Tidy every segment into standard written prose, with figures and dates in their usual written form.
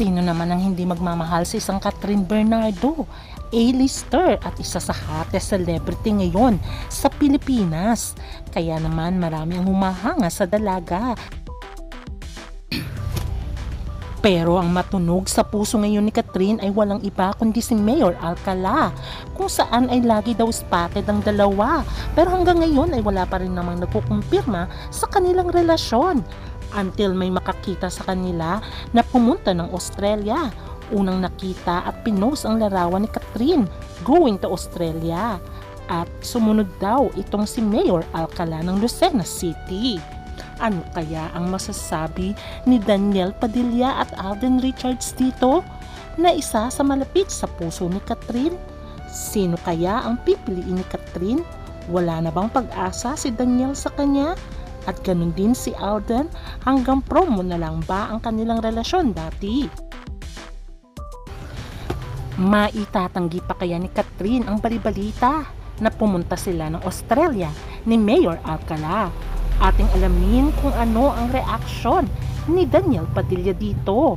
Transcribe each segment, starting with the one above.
Sino naman ang hindi magmamahal sa isang Catherine Bernardo? A-lister at isa sa hottest celebrity ngayon sa Pilipinas. Kaya naman marami ang humahanga sa dalaga. Pero ang matunog sa puso ngayon ni Catherine ay walang iba kundi si Mayor Alcala, kung saan ay lagi daw spotted ang dalawa. Pero hanggang ngayon ay wala pa rin namang nagkukumpirma sa kanilang relasyon. Until may makakita sa kanila na pumunta ng Australia. Unang nakita at pinost ang larawan ni Catherine going to Australia. At sumunod daw itong si Mayor Alcala ng Lucena City. Ano kaya ang masasabi ni Daniel Padilla at Alden Richards dito? Na isa sa malapit sa puso ni Catherine? Sino kaya ang pipiliin ni Catherine? Wala na bang pag-asa si Daniel sa kanya? At ganun din si Alden, hanggang promo na lang ba ang kanilang relasyon dati? Maitatanggi pa kaya ni Catherine ang balibalita na pumunta sila ng Australia ni Mayor Alcala? Ating alamin kung ano ang reaksyon ni Daniel Padilla dito.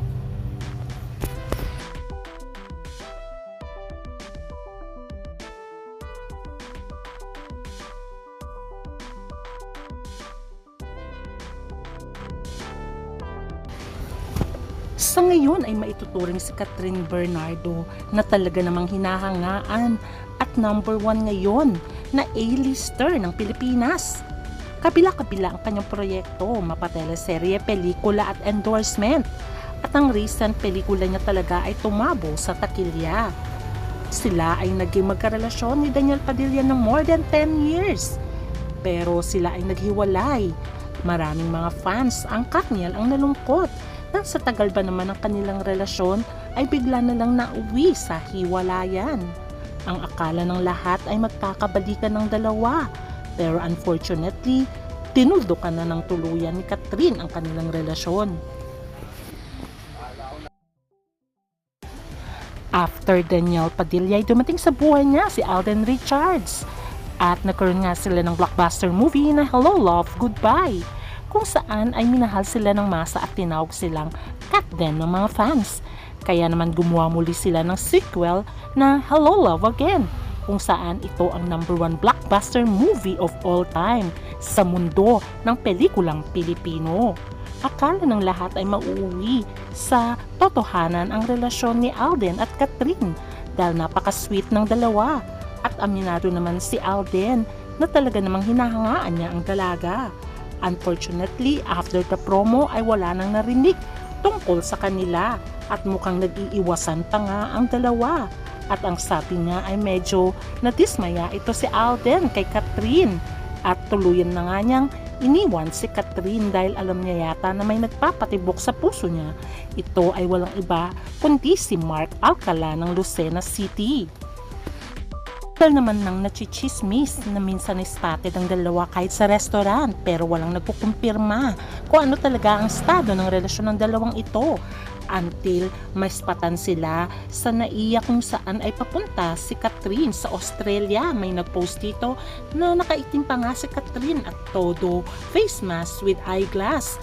Sa ngayon ay maituturing si Catherine Bernardo na talaga namang hinahangaan at number 1 ngayon na A-lister ng Pilipinas. Kabila-kabila ang kanyang proyekto, mapateleserye, pelikula at endorsement. At ang recent pelikula niya talaga ay tumabo sa takilya. Sila ay naging magkarelasyon ni Daniel Padilla ng more than 10 years. Pero sila ay naghiwalay. Maraming mga fans ang Katniel ang nalungkot nang sa tagal ba naman ng kanilang relasyon ay bigla na lang nauwi sa hiwalayan. Ang akala ng lahat ay magkakabalikan ng dalawa. Pero unfortunately, tinuldukan na ng tuluyan ni Catherine ang kanilang relasyon. After Daniel Padilla ay dumating sa buhay niya si Alden Richards. At nagkaroon nga sila ng blockbuster movie na Hello Love, Goodbye, kung saan ay minahal sila ng masa at tinawag silang cat din ng mga fans. Kaya naman gumawa muli sila ng sequel na Hello Love Again, kung saan ito ang number 1 blockbuster movie of all time sa mundo ng pelikulang Pilipino. Akala ng lahat ay mauuwi sa totohanan ang relasyon ni Alden at Catherine dahil napaka-sweet ng dalawa. At aminado naman si Alden na talaga namang hinahangaan niya ang dalaga. Unfortunately, after the promo ay wala nang narinig tungkol sa kanila at mukhang nag-iiwasan pa nga ang dalawa. At ang sabi niya ay medyo nadismaya ito si Alden kay Catherine at tuluyan na nga niyang iniwan si Catherine dahil alam niya yata na may nagpapatibok sa puso niya. Ito ay walang iba kundi si Mark Alcala ng Lucena City. Tal naman nang nachichismis na minsan spotted ang dalawa kahit sa restaurant pero walang nagkukumpirma kung ano talaga ang estado ng relasyon ng dalawang ito. Until maispatan sila sa NAIA kung saan ay papunta si Catherine sa Australia. May nagpost dito na nakaitim pa nga si Catherine at todo face mask with eyeglass.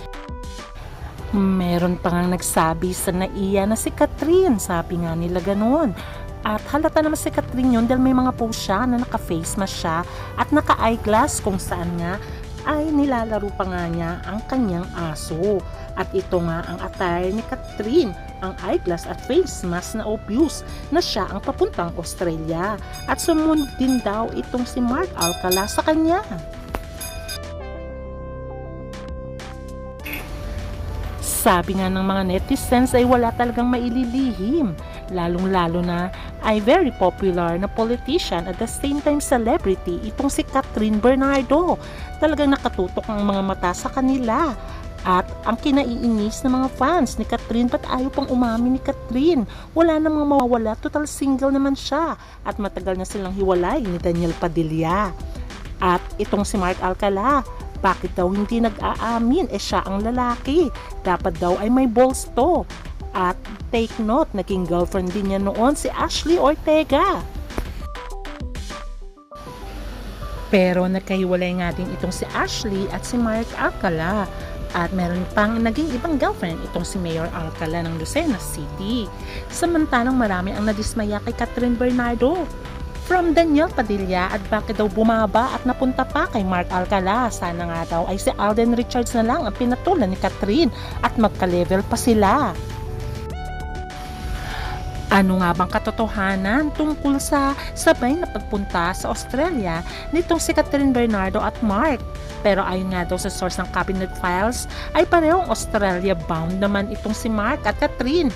Meron pa nga nagsabi sa NAIA na si Catherine, sabi nga nila ganoon. At halata naman si Catherine yun dahil may mga post siya na naka-face mask siya at naka-eyeglass kung saan nga ay nilalaro pa nga niya ang kanyang aso. At ito nga ang attire ni Catherine, ang eyeglass at face mask na obvious na siya ang papuntang Australia. At sumunod din daw itong si Mark Alcala sa kanya. Sabi nga ng mga netizens ay wala talagang maililihim, lalong-lalo na ay very popular na politician at the same time celebrity itong si Catherine Bernardo. Talagang nakatutok ang mga mata sa kanila. At ang kinaiinis ng mga fans ni Catherine, ba't ayaw pang umamin ni Catherine? Wala namang mawawala, total single naman siya. At matagal na silang hiwalay ni Daniel Padilla. At itong si Mark Alcala, bakit daw hindi nag-aamin? Siya ang lalaki. Dapat daw ay may balls to. At take note, naging girlfriend din niya noon si Ashley Ortega. Pero nagkahiwalay nga din itong si Ashley at si Mark Alcala. At meron pang naging ibang girlfriend itong si Mayor Alcala ng Lucena City. Samantalang marami ang nadismaya kay Catherine Bernardo. From Daniel Padilla at bakit daw bumaba at napunta pa kay Mark Alcala. Sana nga daw ay si Alden Richards na lang ang pinatulan ni Catherine at magka-level pa sila. Ano nga bang katotohanan tungkol sa sabay na pagpunta sa Australia nitong si Catherine Bernardo at Mark? Pero ayon nga daw sa source ng Cabinet Files ay parehong Australia bound naman itong si Mark at Catherine.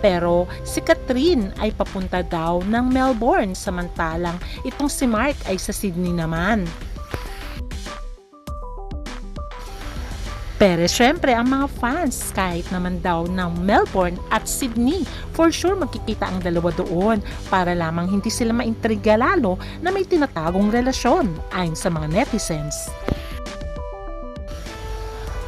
Pero si Catherine ay papunta daw ng Melbourne samantalang itong si Mark ay sa Sydney naman. Pero syempre ang mga fans kahit naman daw ng Melbourne at Sydney, for sure magkikita ang dalawa doon para lamang hindi sila maintriga lalo na may tinatagong relasyon ayon sa mga netizens.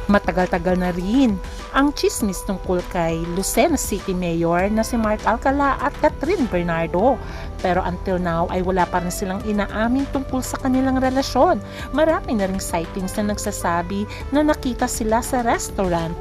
Matagal-tagal na rin ang chismis tungkol kay Lucena City Mayor na si Mark Alcala at Catherine Bernardo. Pero until now ay wala pa rin silang inaamin tungkol sa kanilang relasyon. Marami na ring sightings na nagsasabi na nakita sila sa restaurant.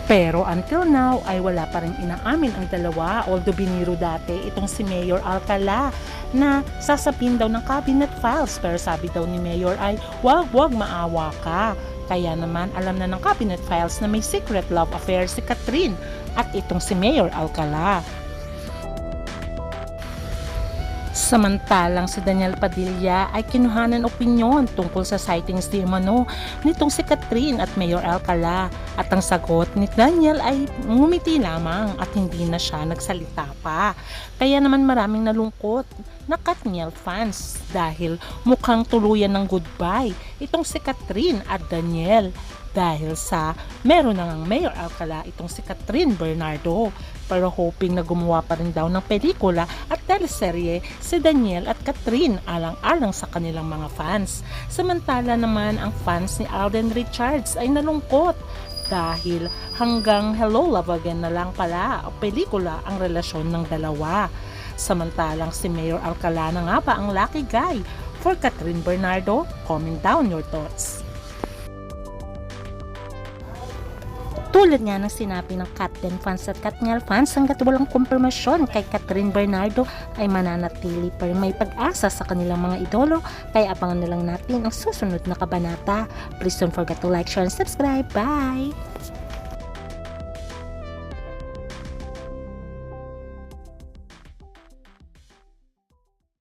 Pero until now ay wala pa rin inaamin ang dalawa, although biniro dati itong si Mayor Alcala na sasabihin daw ng Cabinet Files, pero sabi daw ni Mayor ay wag maawa ka. Kaya naman alam na ng Cabinet Files na may secret love affair si Catherine at itong si Mayor Alcala. Samantalang si Daniel Padilla ay kinuhanan opinyon tungkol sa sightings di umano nitong si Catherine at Mayor Alcala at ang sagot ni Daniel ay ngumiti lamang at hindi na siya nagsalita pa. Kaya naman maraming nalungkot na Katniel fans dahil mukhang tuluyan ng goodbye itong si Catherine at Daniel dahil sa meron na ngang Mayor Alcala itong si Catherine Bernardo. Pero hoping na gumawa pa rin daw ng pelikula at teleserye si Daniel at Catherine alang-alang sa kanilang mga fans. Samantala naman ang fans ni Alden Richards ay nalungkot dahil hanggang Hello Love Again na lang pala ang pelikula ang relasyon ng dalawa. Samantalang si Mayor Alcala na nga ba ang lucky guy for Catherine Bernardo? Comment down your thoughts. Tulad nga ng sinabi ng Katden fans at Katniel fans, hanggat walang kumpirmasyon kay Catherine Bernardo ay mananatili pa rin may pag-asa sa kanilang mga idolo, kaya abangan na lang natin ang susunod na kabanata. Please don't forget to like, share, and subscribe. Bye!